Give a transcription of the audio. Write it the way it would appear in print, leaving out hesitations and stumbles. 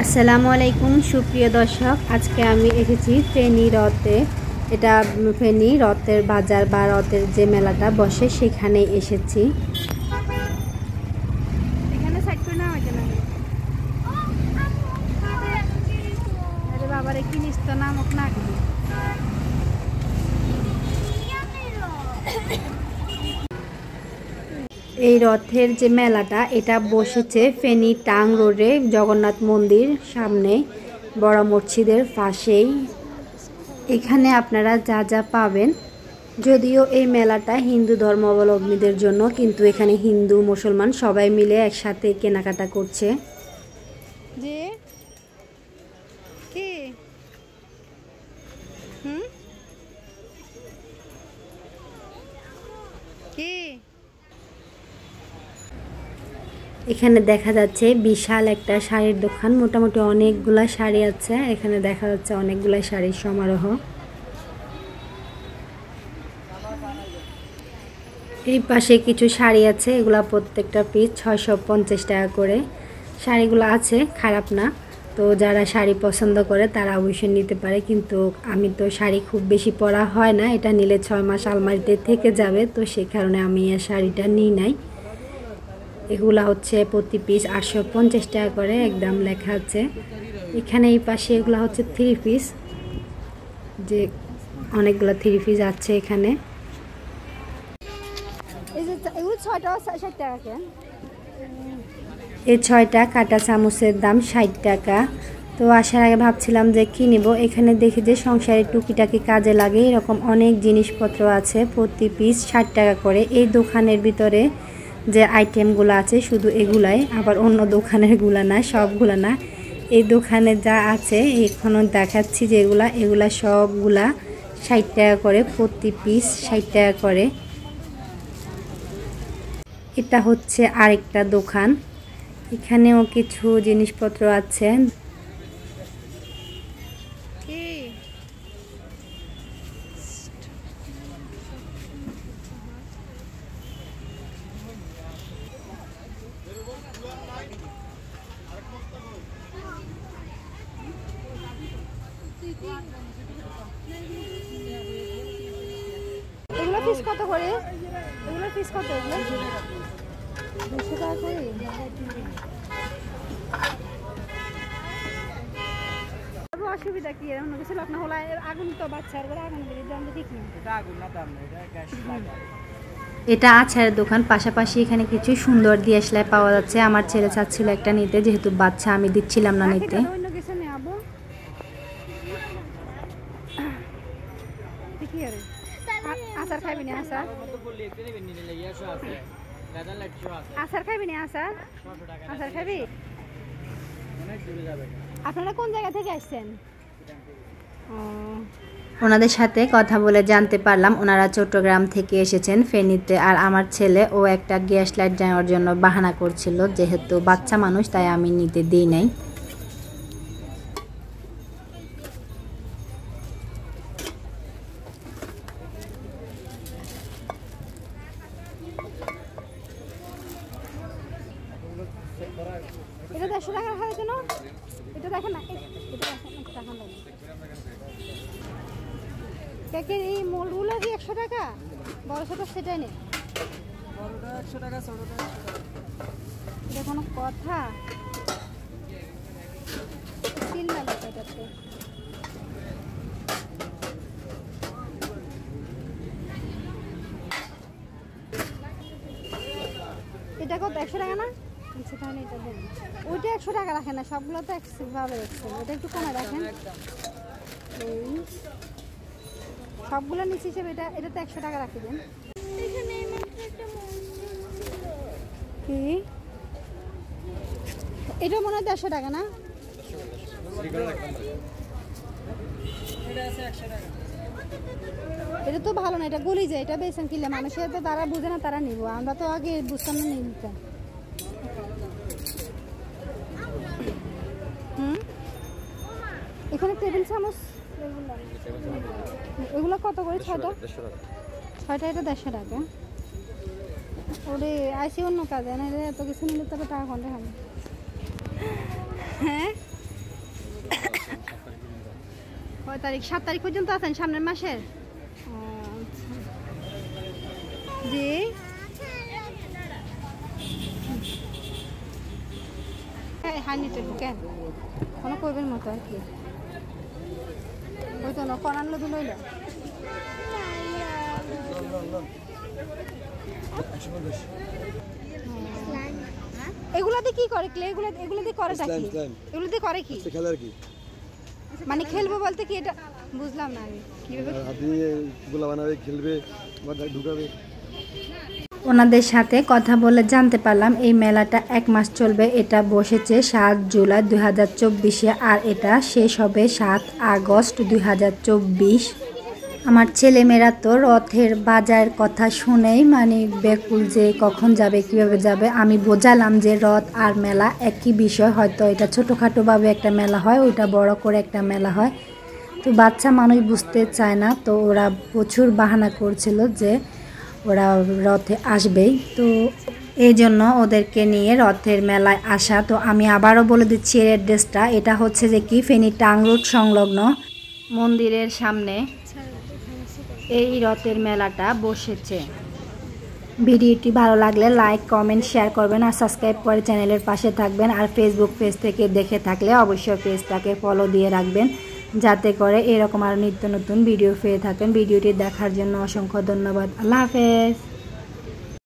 আসসালামু আলাইকুম সুপ্রিয় দর্শক, আজকে আমি এসেছি ফেনী রথে। এটা ফেনী রথের বাজার বা রথের যে মেলাটা বসে সেখানে এসেছি। এখানে সাইড করে না হয় না, আরে বাবার কি নিস্ত নামক না। এই রথের যে মেলাটা এটা বসেছে ফেনী টাং রোডে জগন্নাথ মন্দির সামনে বড় মসজিদের পাশেই। এখানে আপনারা যা যা পাবেন, যদিও এই মেলাটা হিন্দু ধর্মাবলম্বীদের জন্য, কিন্তু এখানে হিন্দু মুসলমান সবাই মিলে একসাথে কেনাকাটা করছে। যে কি কি এখানে দেখা যাচ্ছে বিশাল একটা শাড়ির দোকান, মোটামুটি অনেকগুলা শাড়ি আছে। এখানে দেখা যাচ্ছে অনেকগুলা শাড়ির সমারোহ। এই পাশে কিছু শাড়ি আছে, এগুলা প্রত্যেকটা পিস 650 টাকা করে। শাড়িগুলো আছে, খারাপ না। তো যারা শাড়ি পছন্দ করে তারা অবশ্যই নিতে পারে, কিন্তু আমি তো শাড়ি খুব বেশি পরা হয় না, এটা নিলে 6 মাস আলমারিতে থেকে যাবে, তো সেই কারণে আমি এই শাড়িটা নিই নাই। এগুলা হচ্ছে প্রতি পিস 850 টাকা করে একদম লেখা আছে। এখানে এই পাশে এগুলা হচ্ছে 3 পিস, যে অনেকগুলো 3 পিস আছে এখানে। এই 6টা কাঁটা চামচের দাম 60 টাকা। তো আসার আগে ভাবছিলাম যে কি নিব, এখানে দেখি যে সংসারের টুকিটাকি কাজে লাগে এরকম অনেক জিনিসপত্র আছে, প্রতি পিস 60 টাকা করে। এই দোকানের ভিতরে যে আইটেমগুলো আছে শুধু এগুলাই, আবার অন্য দোকানের গুলা না, সবগুলা না। এই দোকানে যা আছে এখনো দেখাচ্ছি যে এগুলা সবগুলা 60 টাকা করে, প্রতি পিস 60 টাকা করে। এটা হচ্ছে আরেকটা দোকান, এখানেও কিছু জিনিসপত্র আছে। এগুলো পিস কত করে? এগুলো পিস কত? 200 টাকা করে। অসুবিধা কি এরকম কিছু লোক না হলে আগুন তো বাচ্চার করে আগুন বেরিয়ে যান, ঠিক না? এটা আগুন না, দাম না, এটা গ্যাস লাগা। এটা আচারের দোকান, পাশাপাশি এখানে কিছু সুন্দর দিয়াশলাই পাওয়া যাচ্ছে। আমার ছেলে চাচ্ছিল একটা নিতে, যেহেতু বাচ্চা আমি দিচ্ছিলাম না নিতে। অন্য কিছু নেব কি আরে আচার খাবি না? আচার আচার খাবি না? আচার খাবি? আপনারা কোন জায়গা থেকে আসছেন? ওনাদের সাথে কথা বলে জানতে পারলাম ওনারা চট্টগ্রাম থেকে এসেছেন ফেনীতে। আর আমার ছেলে ও একটা গ্যাস লাইট নেওয়ার জন্য বাহানা করছিল, যেহেতু বাচ্চা মানুষ তাই আমি নিতে দিই নাই। এটা 150 টাকা হয় কেন? এটা দেখেন না, এটা দেখেন টাকা লাগে। কেকের এই মোলগুলো কি 100 টাকা? বড় ছোট সেটাই নেই, বড়টা 100 টাকা, ছোটটা 100 টাকা। এটা কোনো কথা? সিল না এটাতে। এটা কত? 100 টাকা না? তাহলে এটা দেন। ওইটা 100 টাকা রাখেন না, সবগুলো তো একভাবে রাখছেন, এটা একটু কমে রাখেন। সবগুলো নিচে হিসেবে এটা তো 100 টাকা রাখি দেন। কি এটা মনে হয় 150 টাকা না? এটা তো ভালো না, এটা গলি যায়, এটা বেছেন কিনলে মানুষের তো তারা বুঝে না, তারা নিব, আমরা তো আগে বুঝতাম না নিতে। এখানে টেবিল চামচ এগুলো কত করে? 6টা? এটা 150 টাকা। ওরে আইসি অন্য কাজে না, এত কিছু নিলে তবে টাকা কোনটা হবে? হ্যাঁ তারিখ 7 তারিখ পর্যন্ত আছেন সামনের মাসের? জি হানিতে ঢুকেন কোনো করবেন মতো আর কি ওই তো না কোন আনলো দুলইল এগুলাতে কি করে ক্লে এগুলাতে করে কি এগুলাতে করে কি খেলার কি মানে খেলবো বলতে কি এটা বুঝলাম না আমি কিভাবে হাতি গুলা বানাবে খেলবে বা ঢুকাবে। ওনাদের সাথে কথা বলে জানতে পারলাম এই মেলাটা 1 মাস চলবে। এটা বসেছে 7 জুলাই 2024-এ আর এটা শেষ হবে 7 আগস্ট 2024। আমার ছেলেমেয়েরা তো রথের বাজার কথা শুনেই মানে ব্যাকুল যে কখন যাবে কিভাবে যাবে। আমি বোঝালাম যে রথ আর মেলা একই বিষয়, হয়তো এটা ছোটোখাটোভাবে একটা মেলা হয়, ওইটা বড় করে একটা মেলা হয়। তো বাচ্চা মানুষ বুঝতে চায় না, তো ওরা প্রচুর বাহানা করছিল যে ওরা রথে আসবেই, তো এই জন্য ওদেরকে নিয়ে রথের মেলায় আসা। তো আমি আবারও বলে দিচ্ছি এর অ্যাড্রেসটা, এটা হচ্ছে যে কি ফেনী টাং রোড সংলগ্ন মন্দিরের সামনে এই রথের মেলাটা বসেছে। ভিডিওটি ভালো লাগলে লাইক কমেন্ট শেয়ার করবেন আর সাবস্ক্রাইব করে চ্যানেলের পাশে থাকবেন। আর ফেসবুক পেজ থেকে দেখে থাকলে অবশ্যই পেজটাকে ফলো দিয়ে রাখবেন, যাতে করে এরকম আরও নিত্য নতুন ভিডিও পেয়ে থাকেন। ভিডিওটি দেখার জন্য অসংখ্য ধন্যবাদ। আল্লাহ হাফেজ।